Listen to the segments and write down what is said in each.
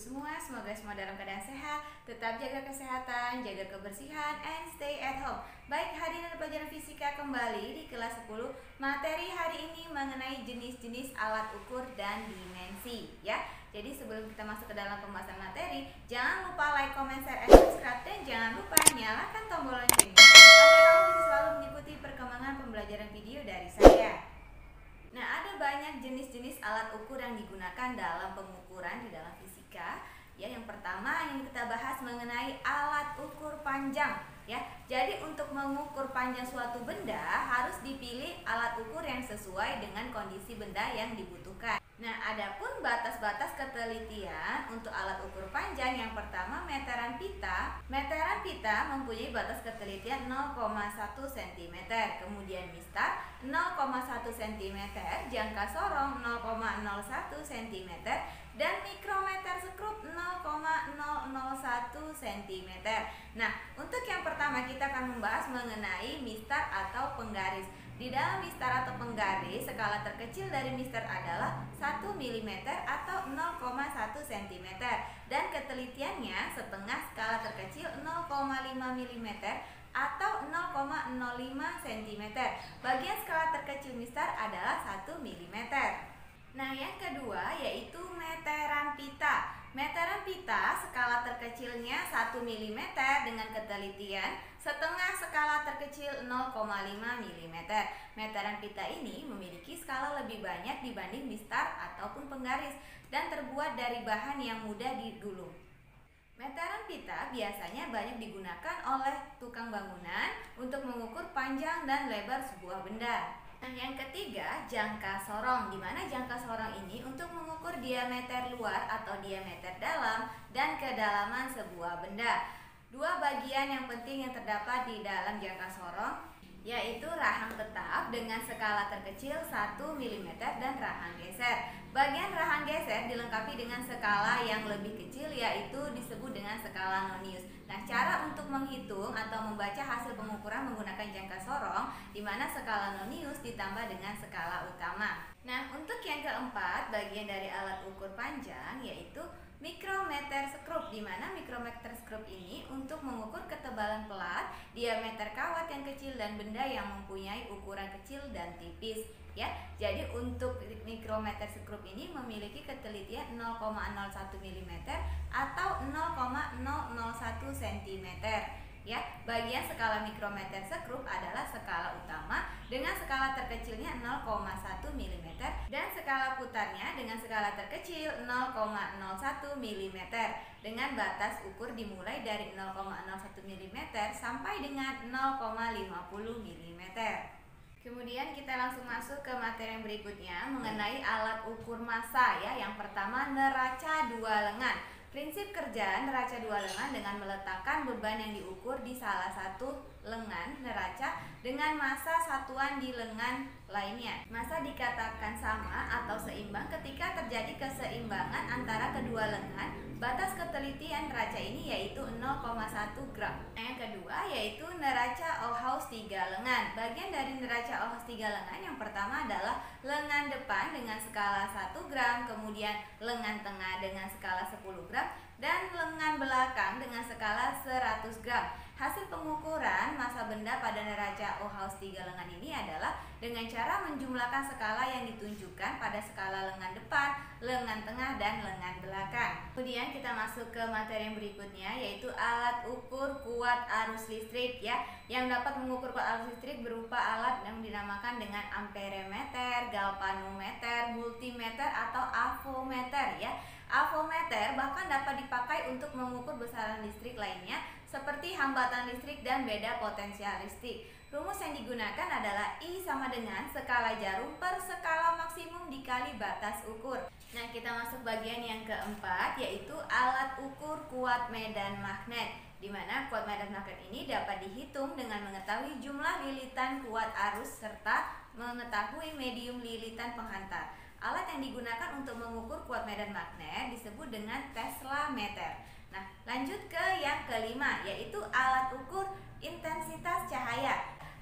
semua, semoga semua dalam keadaan sehat, tetap jaga kesehatan, jaga kebersihan, and stay at home. Baik, hadirin pelajaran fisika kembali di kelas 10. Materi hari ini mengenai jenis-jenis alat ukur dan dimensi ya. Jadi sebelum kita masuk ke dalam pembahasan materi, jangan lupa like, comment, share, and subscribe, dan jangan lupa nyalakan tombol loncengnya agar kamu bisa selalu mengikuti perkembangan pembelajaran video dari saya. Nah, ada banyak jenis-jenis alat ukur yang digunakan dalam pengukuran di dalam fisika. Ya, yang pertama yang kita bahas mengenai alat ukur panjang. Ya, jadi untuk mengukur panjang suatu benda harus dipilih alat ukur yang sesuai dengan kondisi benda yang dibutuhkan. Nah, adapun batas-batas ketelitian untuk alat ukur panjang, yang pertama meteran pita. Meteran pita mempunyai batas ketelitian 0,1 cm, kemudian mistar 0,1 cm, jangka sorong 0,01 cm, dan mikrometer sekrup 0,001 cm. Nah, untuk yang pertama kita akan membahas mengenai mistar atau penggaris. Di dalam mistar atau penggaris, skala terkecil dari mistar adalah 1 mm atau 0,1 cm, dan ketelitiannya setengah skala terkecil 0,5 mm atau 0,05 cm. Bagian skala terkecil mistar adalah 1 mm. Nah, yang kedua yaitu meteran pita. Meteran pita skala terkecilnya 1 mm dengan ketelitian setengah skala terkecil 0,5 mm. Meteran pita ini memiliki skala lebih banyak dibanding mistar ataupun penggaris dan terbuat dari bahan yang mudah digulung. Meteran pita biasanya banyak digunakan oleh tukang bangunan untuk mengukur panjang dan lebar sebuah benda. Nah, yang ketiga, jangka sorong, di mana jangka sorong ini untuk mengukur diameter luar atau diameter dalam dan kedalaman sebuah benda. Dua bagian yang penting yang terdapat di dalam jangka sorong yaitu rahang tetap dengan skala terkecil 1 mm dan rahang geser. Bagian rahang geser dilengkapi dengan skala yang lebih kecil yaitu disebut dengan skala nonius. Nah, cara untuk menghitung atau membaca hasil pengukuran menggunakan jangka sorong, di mana skala nonius ditambah dengan skala utama. Nah, untuk yang keempat, bagian dari alat ukur panjang yaitu mikrometer sekrup, di mana mikrometer sekrup ini untuk mengukur ketebalan pelat, diameter kawat yang kecil dan benda yang mempunyai ukuran kecil dan tipis. Ya, jadi untuk mikrometer sekrup ini memiliki ketelitian 0,01 mm atau 0,001 cm. Ya, bagian skala mikrometer sekrup adalah skala utama dengan skala terkecilnya 0,1 mm dan skala putarnya dengan skala terkecil 0,01 mm dengan batas ukur dimulai dari 0,01 mm sampai dengan 0,50 mm. Kemudian kita langsung masuk ke materi yang berikutnya mengenai alat ukur massa ya. Yang pertama, neraca dua lengan. Prinsip kerja neraca dua lengan dengan meletakkan beban yang diukur di salah satu lengan neraca dengan massa satuan di lengan lainnya. Massa dikatakan sama atau seimbang ketika terjadi keseimbangan antara kedua lengan. Batas ketelitian neraca ini yaitu 0,1 gram. Yang kedua yaitu neraca Ohaus 3 lengan. Bagian dari neraca Ohaus 3 lengan yang pertama adalah lengan depan dengan skala 1 gram, kemudian lengan tengah dengan skala 10 gram, dan lengan belakang dengan skala 100 gram. Hasil pengukuran massa benda pada neraca Ohaus 3 lengan ini adalah dengan cara menjumlahkan skala yang ditunjukkan pada skala lengan depan, lengan tengah, dan lengan belakang. Kemudian kita masuk ke materi yang berikutnya yaitu alat ukur kuat arus listrik ya. Yang dapat mengukur kuat arus listrik berupa alat yang dinamakan dengan amperemeter, galvanometer, multimeter, atau avometer ya. Avometer bahkan dapat dipakai untuk mengukur besaran listrik lainnya seperti hambatan listrik dan beda potensial listrik. Rumus yang digunakan adalah I sama dengan skala jarum per skala maksimum dikali batas ukur. Nah, kita masuk bagian yang keempat yaitu alat ukur kuat medan magnet, di mana kuat medan magnet ini dapat dihitung dengan mengetahui jumlah lilitan kuat arus serta mengetahui medium lilitan penghantar. Alat yang digunakan untuk mengukur kuat medan magnet disebut dengan Teslameter. Nah, lanjut ke yang kelima yaitu alat ukur intensitas cahaya.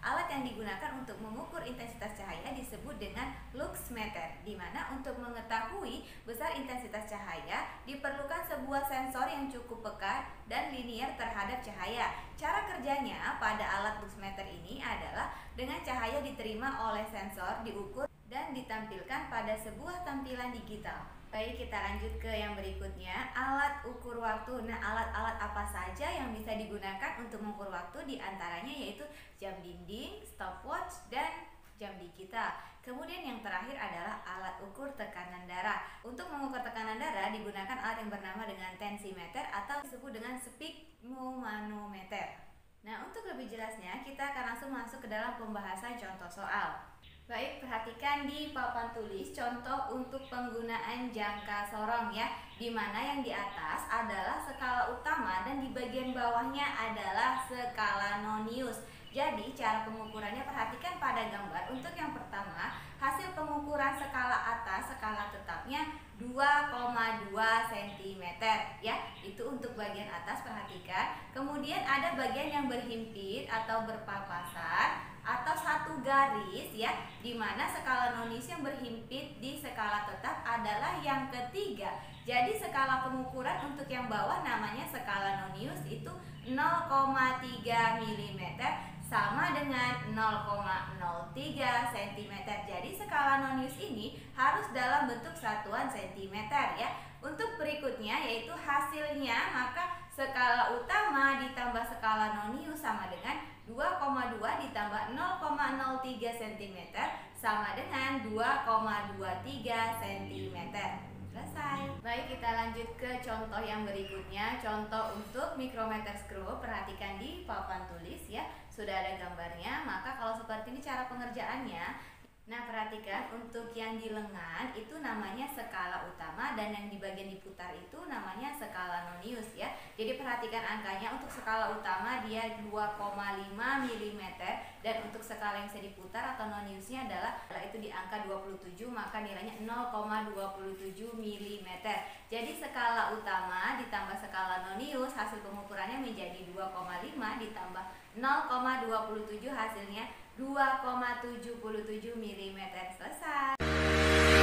Alat yang digunakan untuk mengukur intensitas cahaya disebut dengan luxmeter, di mana untuk mengetahui besar intensitas cahaya diperlukan sebuah sensor yang cukup peka dan linier terhadap cahaya. Cara kerjanya pada alat luxmeter ini adalah dengan cahaya diterima oleh sensor, diukur dan ditampilkan pada sebuah tampilan digital. Baik, kita lanjut ke yang berikutnya, alat ukur waktu. Nah, alat-alat apa saja yang bisa digunakan untuk mengukur waktu? Di antaranya yaitu jam dinding, stopwatch, dan jam digital. Kemudian yang terakhir adalah alat ukur tekanan darah. Untuk mengukur tekanan darah digunakan alat yang bernama dengan tensimeter atau disebut dengan sphygmomanometer. Nah, untuk lebih jelasnya kita akan langsung masuk ke dalam pembahasan contoh soal. Baik, perhatikan di papan tulis contoh untuk penggunaan jangka sorong ya, di mana yang di atas adalah skala utama dan di bagian bawahnya adalah skala nonius. Jadi cara pengukurannya perhatikan pada gambar. Untuk yang pertama, hasil pengukuran skala atas, skala tetapnya 2,2 cm ya. Itu untuk bagian atas, perhatikan. Kemudian ada bagian yang berhimpit atau berpapasan atau satu garis ya, di mana skala nonius yang berhimpit di skala tetap adalah yang ketiga. Jadi skala pengukuran untuk yang bawah namanya skala nonius itu 0,3 mm sama dengan 0,03 cm. Jadi skala nonius ini harus dalam bentuk satuan cm ya. Untuk berikutnya yaitu hasilnya, maka skala utama ditambah skala nonius sama dengan 2,2 ditambah 0,03 cm sama dengan 2,23 cm. Selesai. Baik, kita lanjut ke contoh yang berikutnya. Contoh untuk micrometer screw. Perhatikan di papan tulis ya, sudah ada gambarnya. Maka kalau seperti ini cara pengerjaannya. Nah, perhatikan untuk yang di lengan itu namanya skala utama dan yang di bagian diputar itu namanya skala nonius ya. Jadi perhatikan angkanya, untuk skala utama dia 2,5 mm dan untuk skala yang bisa diputar atau noniusnya adalah itu di angka 27, maka nilainya 0,27 mm. Jadi skala utama ditambah skala nonius, hasil pengukurannya menjadi 2,5 ditambah 0,27 hasilnya 2,77 mm. Selesai.